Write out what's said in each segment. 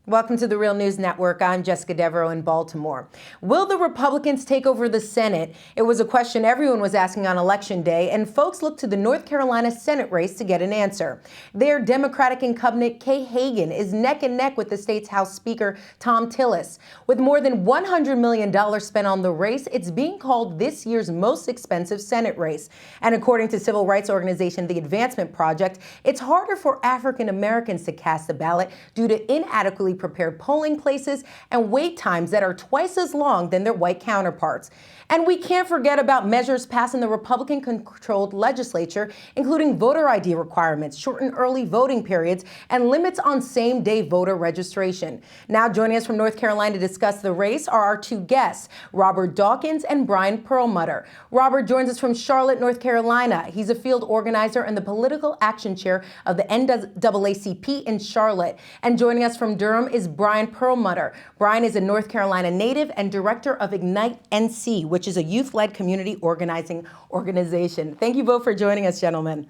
Welcome to the Real News Network. I'm Jessica Devereaux in Baltimore. Will the Republicans take over the Senate? It was a question everyone was asking on Election Day, and folks looked to the North Carolina Senate race to get an answer. Their Democratic incumbent, Kay Hagan, is neck and neck with the state's House Speaker, Tom Tillis. With more than $100 million spent on the race, it's being called this year's most expensive Senate race. And according to civil rights organization The Advancement Project, it's harder for African Americans to cast a ballot due to inadequately prepared polling places and wait times that are twice as long than their white counterparts. And we can't forget about measures passed in the Republican-controlled legislature, including voter ID requirements, shortened early voting periods, and limits on same-day voter registration. Now joining us from North Carolina to discuss the race are our two guests, Robert Dawkins and Bryan Perlmutter. Robert joins us from Charlotte, North Carolina. He's a field organizer and the political action chair of the NAACP in Charlotte. And joining us from Durham is Bryan Perlmutter. Bryan is a North Carolina native and director of Ignite NC, which is a youth-led community organizing organization. Thank you both for joining us, gentlemen.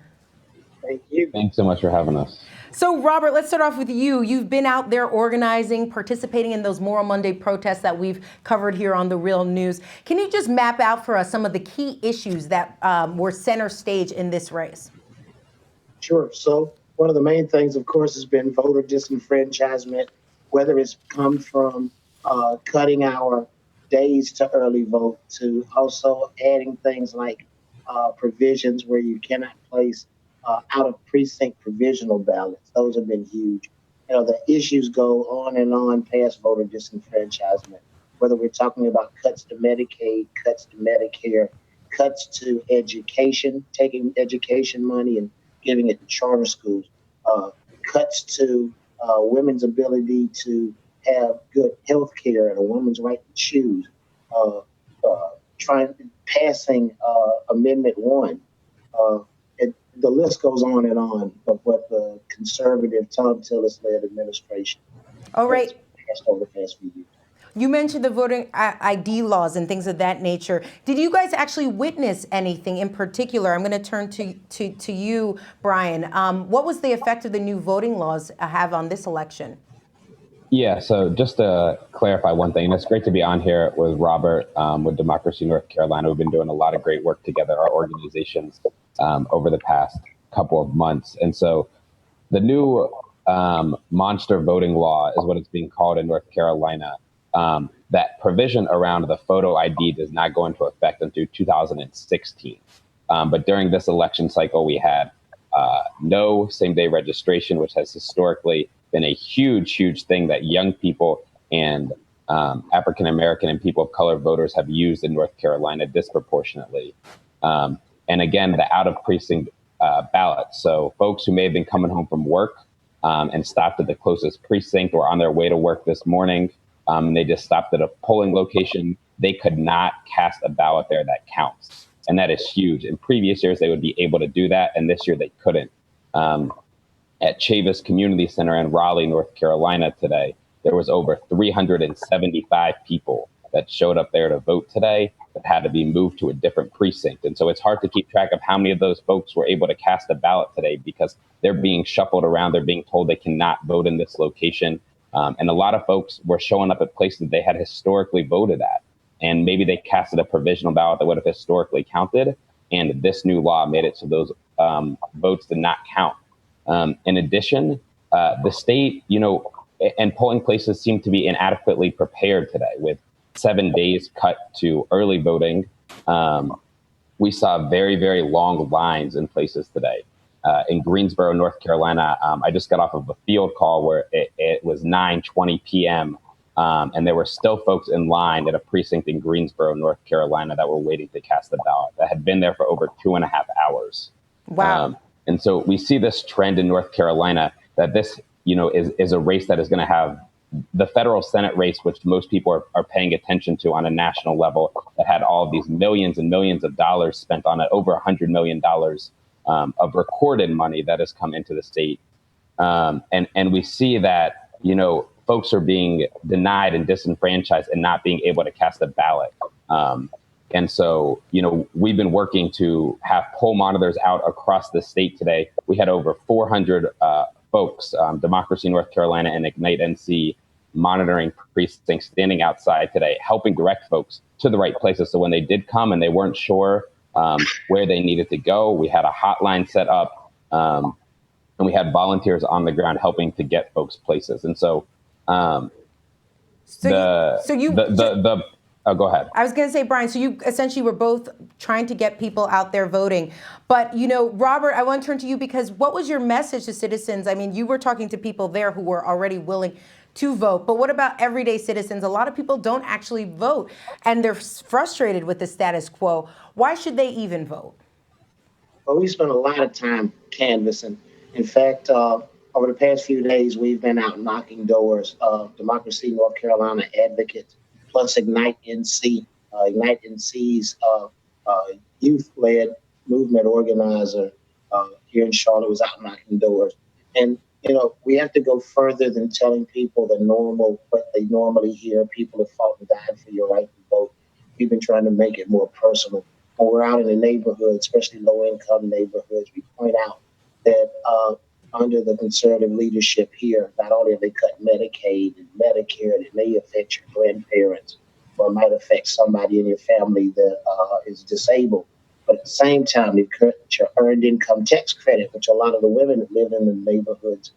Thank you. Thanks so much for having us. So, Robert, let's start off with you. You've been out there organizing, participating in those Moral Monday protests that we've covered here on The Real News. Can you just map out for us some of the key issues that were center stage in this race? Sure. So one of the main things, of course, has been voter disenfranchisement, whether it's come from cutting our days to early vote to also adding things like provisions where you cannot place out of precinct provisional ballots. Those have been huge. You know, the issues go on past voter disenfranchisement, whether we're talking about cuts to Medicaid, cuts to Medicare, cuts to education, taking education money and giving it to charter schools, cuts to women's ability to have good health care and a woman's right to choose, passing Amendment 1. The list goes on of what the conservative Tom Tillis-led administration has passed over the past few years. You mentioned the voting ID laws and things of that nature. Did you guys actually witness anything in particular? I'm going to turn to you, Bryan. What was the effect of the new voting laws have on this election? Yeah, so just to clarify one thing, it's great to be on here with Robert with Democracy North Carolina. We've been doing a lot of great work together, our organizations, over the past couple of months. And so the new monster voting law is what it's being called in North Carolina. That provision around the photo ID does not go into effect until 2016. But during this election cycle, we had no same-day registration, which has historically been a huge thing that young people and African-American and people of color voters have used in North Carolina disproportionately. And again, the out-of-precinct ballots. So folks who may have been coming home from work and stopped at the closest precinct or on their way to work this morning, they just stopped at a polling location, they could not cast a ballot there that counts. And that is huge. In previous years, they would be able to do that, and this year they couldn't. At Chavis Community Center in Raleigh, North Carolina today, there was over 375 people that showed up there to vote today that had to be moved to a different precinct. And so it's hard to keep track of how many of those folks were able to cast a ballot today because they're being shuffled around. They're being told they cannot vote in this location. And a lot of folks were showing up at places that they had historically voted at. And maybe they casted a provisional ballot that would have historically counted. And this new law made it so those votes did not count. In addition, the state, and polling places seem to be inadequately prepared today with 7 days cut to early voting. We saw very long lines in places today. In Greensboro, North Carolina, I just got off of a field call where it was 9:20 p.m. And there were still folks in line at a precinct in Greensboro, North Carolina that were waiting to cast a ballot that had been there for over 2.5 hours. Wow. And so we see this trend in North Carolina that this, is a race that is going to have the federal Senate race, which most people are paying attention to on a national level, that had all of these millions and millions of dollars spent on it, over $100 million of recorded money that has come into the state. And we see that, folks are being denied and disenfranchised and not being able to cast a ballot. And so, we've been working to have poll monitors out across the state today. We had over 400 folks, Democracy North Carolina and Ignite NC, monitoring precincts, standing outside today, helping direct folks to the right places. So when they did come and they weren't sure where they needed to go, we had a hotline set up, and we had volunteers on the ground helping to get folks places. And so, oh, go ahead. I was going to say, Bryan, so you essentially were both trying to get people out there voting. But, Robert, I want to turn to you because what was your message to citizens? I mean, you were talking to people there who were already willing to vote. But what about everyday citizens? A lot of people don't actually vote, and they're frustrated with the status quo. Why should they even vote? Well, we spent a lot of time canvassing. In fact, over the past few days, we've been out knocking doors. Democracy North Carolina advocates, plus Ignite NC. Ignite NC's youth-led movement organizer here in Charlotte was out knocking doors. And, we have to go further than telling people what they normally hear. People have fought and died for your right to vote. We've been trying to make it more personal. When we're out in the neighborhood, especially low-income neighborhoods, we point out that under the conservative leadership here, not only have they cut Medicaid and Medicare, and it may affect your grandparents or it might affect somebody in your family that is disabled, but at the same time, they've cut your earned income tax credit, which a lot of the women that live in the neighborhoods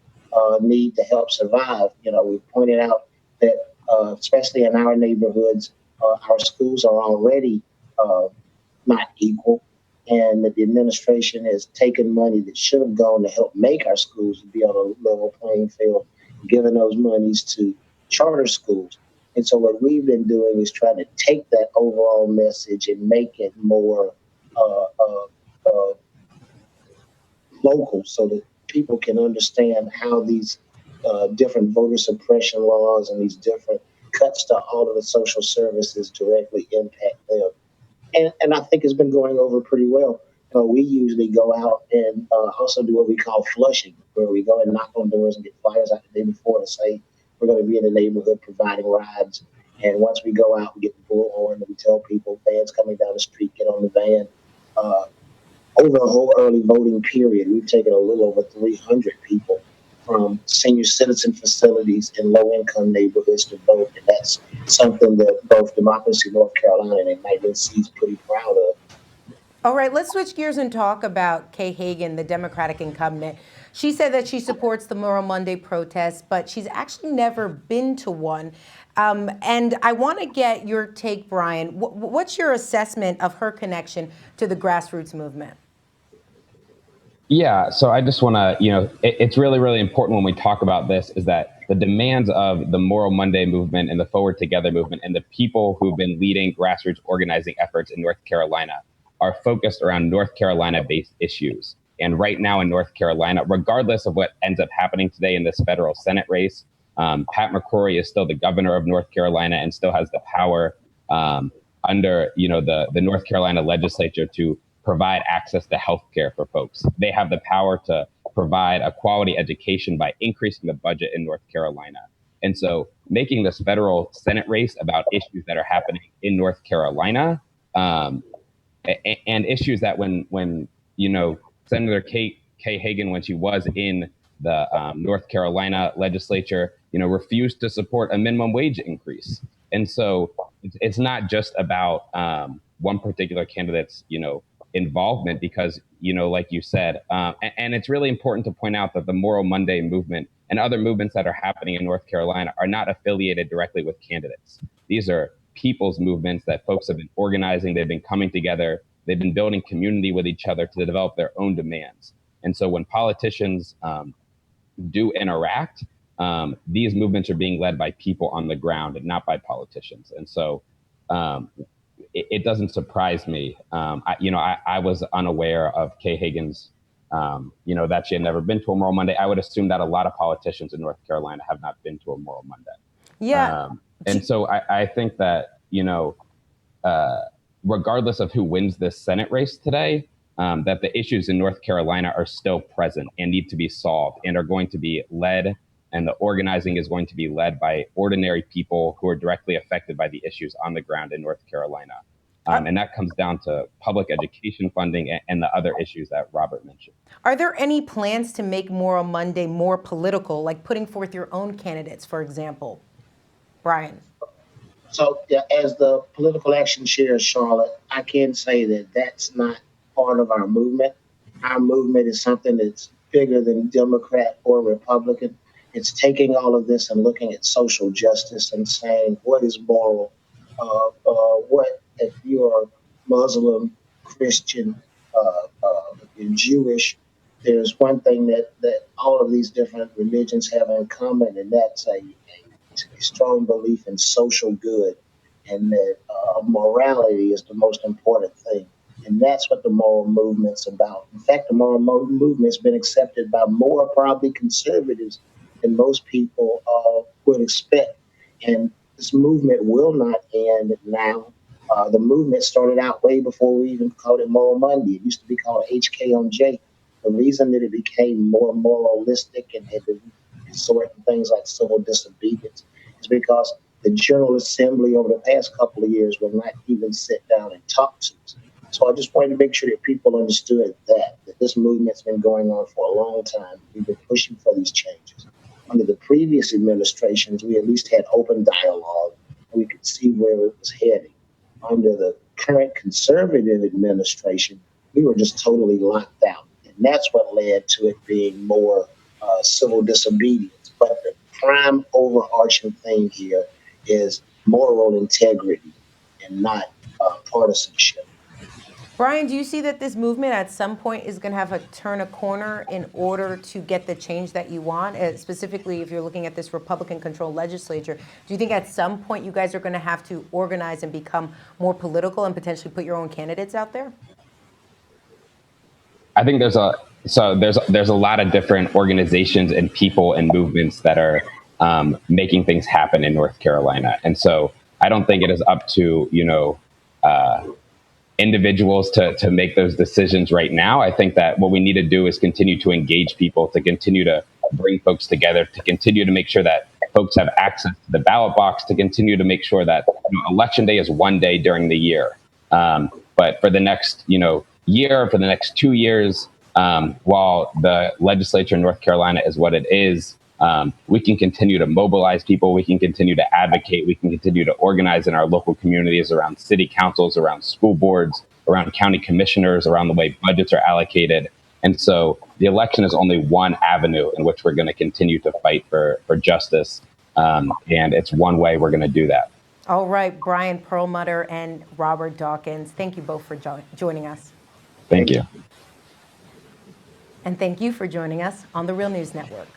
need to help survive. We've pointed out that, especially in our neighborhoods, our schools are already not equal, and that the administration has taken money that should have gone to help make our schools be on a level playing field, giving those monies to charter schools. And so what we've been doing is trying to take that overall message and make it more local so that people can understand how these different voter suppression laws and these different cuts to all of the social services directly impact them. And I think it's been going over pretty well. We usually go out and also do what we call flushing, where we go and knock on doors and get flyers out the day before to say we're going to be in the neighborhood providing rides. And once we go out, we get the bullhorn and we tell people, vans coming down the street, get on the van. Over the whole early voting period, we've taken a little over 300 people from senior citizen facilities in low-income neighborhoods to vote. And that's something that both Democracy North Carolina and Ignite NC is pretty proud of. All right, let's switch gears and talk about Kay Hagan, the Democratic incumbent. She said that she supports the Moral Monday protests, but she's actually never been to one. And I want to get your take, Bryan. What's your assessment of her connection to the grassroots movement? Yeah, so I just want to, it's really, really important when we talk about this is that the demands of the Moral Monday movement and the Forward Together movement and the people who've been leading grassroots organizing efforts in North Carolina are focused around North Carolina-based issues. And right now in North Carolina, regardless of what ends up happening today in this federal Senate race, Pat McCrory is still the governor of North Carolina and still has the power under, the North Carolina legislature to provide access to health care for folks. They have the power to provide a quality education by increasing the budget in North Carolina. And so making this federal Senate race about issues that are happening in North Carolina and issues that when Senator Kay Hagan, when she was in the North Carolina legislature, refused to support a minimum wage increase. And so it's not just about one particular candidate's, involvement because, like you said, and it's really important to point out that the Moral Monday movement and other movements that are happening in North Carolina are not affiliated directly with candidates. These are people's movements that folks have been organizing. They've been coming together. They've been building community with each other to develop their own demands. And so when politicians do interact, these movements are being led by people on the ground and not by politicians. And so it doesn't surprise me. I was unaware of Kay Hagan's, that she had never been to a Moral Monday. I would assume that a lot of politicians in North Carolina have not been to a Moral Monday. Yeah. And so I think that, regardless of who wins this Senate race today, that the issues in North Carolina are still present and need to be solved and are going to be led, and the organizing is going to be led by ordinary people who are directly affected by the issues on the ground in North Carolina. And that comes down to public education funding and the other issues that Robert mentioned. Are there any plans to make Moral Monday more political, like putting forth your own candidates, for example? Bryan. So, yeah, as the political action chair of Charlotte, I can say that that's not part of our movement. Our movement is something that's bigger than Democrat or Republican. It's taking all of this and looking at social justice and saying what is moral. What if you're Muslim, Christian, if you're Jewish? There's one thing that all of these different religions have in common, and that's a strong belief in social good and that morality is the most important thing. And that's what the moral movement's about. In fact, the movement's been accepted by more probably conservatives than most people would expect. And this movement will not end now. The movement started out way before we even called it Moral Monday. It used to be called HKMJ. The reason that it became more moralistic and had to resort to things like civil disobedience is because the General Assembly over the past couple of years will not even sit down and talk to us. So I just wanted to make sure that people understood that this movement's been going on for a long time. We've been pushing for these changes. Under the previous administrations, we at least had open dialogue and we could see where it was heading. Under the current conservative administration, we were just totally locked out. And that's what led to it being more civil disobedience. But the prime overarching thing here is moral integrity and not partisanship. Bryan, do you see that this movement at some point is going to have to turn a corner in order to get the change that you want? Specifically, if you're looking at this Republican-controlled legislature, do you think at some point you guys are going to have to organize and become more political and potentially put your own candidates out there? I think there's a lot of different organizations and people and movements that are making things happen in North Carolina, and so I don't think it is up to individuals to make those decisions right now. I think that what we need to do is continue to engage people, to continue to bring folks together, to continue to make sure that folks have access to the ballot box, to continue to make sure that election day is one day during the year. But for the next year, for the next 2 years, while the legislature in North Carolina is what it is, we can continue to mobilize people. We can continue to advocate. We can continue to organize in our local communities around city councils, around school boards, around county commissioners, around the way budgets are allocated. And so the election is only one avenue in which we're going to continue to fight for justice. And it's one way we're going to do that. All right, Bryan Perlmutter and Robert Dawkins, thank you both for joining us. Thank you. And thank you for joining us on the Real News Network.